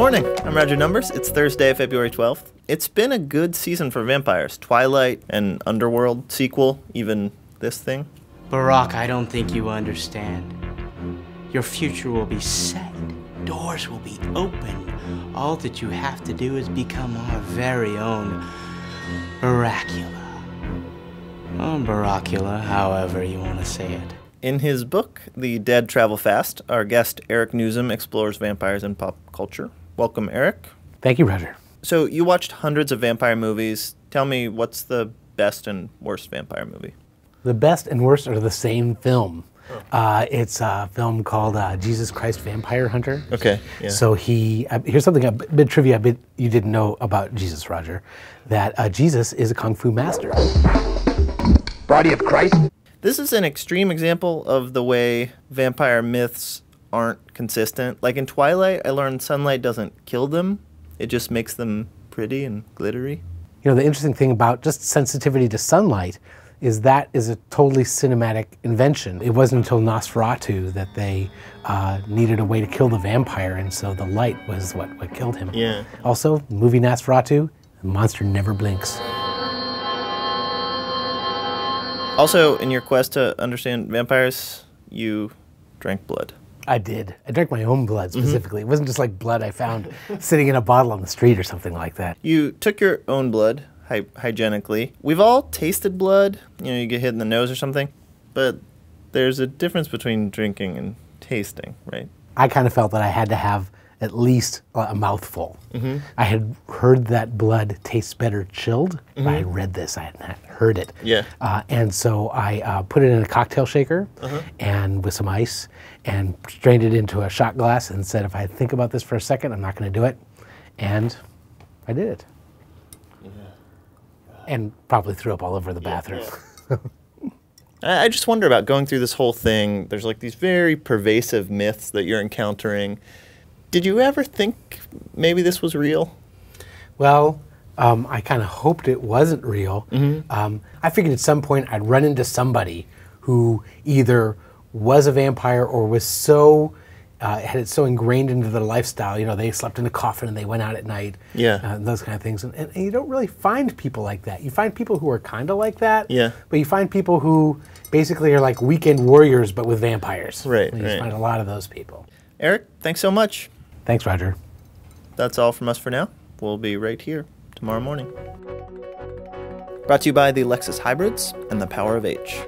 morning. I'm Roger Numbers. It's Thursday, February 12th. It's been a good season for vampires. Twilight, an Underworld sequel, even this thing. Barack, I don't think you understand. Your future will be set. Doors will be open. All that you have to do is become our very own Baracula. Or Baracula, however you want to say it. In his book, The Dead Travel Fast, our guest Eric Nuzum explores vampires in pop culture. Welcome, Eric. Thank you, Roger. So you watched hundreds of vampire movies. Tell me, what's the best and worst vampire movie? The best and worst are the same film. It's a film called Jesus Christ Vampire Hunter. Okay, yeah. So here's something, a bit trivia you didn't know about Jesus, Roger, that Jesus is a Kung Fu master. Body of Christ? This is an extreme example of the way vampire myths aren't consistent. Like in Twilight, I learned sunlight doesn't kill them. It just makes them pretty and glittery. You know, the interesting thing about just sensitivity to sunlight is that is a totally cinematic invention. It wasn't until Nosferatu that they needed a way to kill the vampire, and so the light was what killed him. Yeah. Also, movie Nosferatu, the monster never blinks. Also, in your quest to understand vampires, you drank blood. I did. I drank my own blood specifically. It wasn't just like blood I found sitting in a bottle on the street or something like that. You took your own blood, hygienically. We've all tasted blood. You know, you get hit in the nose or something. But there's a difference between drinking and tasting, right? I kind of felt that I had to have at least a mouthful. I had heard that blood tastes better chilled. But I had read this, I had not heard it. Yeah. And so I put it in a cocktail shaker and with some ice and strained it into a shot glass and said, if I think about this for a second, I'm not going to do it. And I did it. Yeah. And probably threw up all over the bathroom. Yeah. I just wonder about going through this whole thing. There's like these very pervasive myths that you're encountering. Did you ever think maybe this was real? Well, I kind of hoped it wasn't real. I figured at some point I'd run into somebody who either was a vampire or was so, had it so ingrained into their lifestyle. You know, they slept in a coffin and they went out at night. Yeah. Those kind of things. And you don't really find people like that. You find people who are kind of like that. Yeah. But you find people who basically are like weekend warriors but with vampires. Right, You right. find a lot of those people. Eric, thanks so much. Thanks, Roger. That's all from us for now. We'll be right here tomorrow morning. Brought to you by the Lexus Hybrids and the Power of H.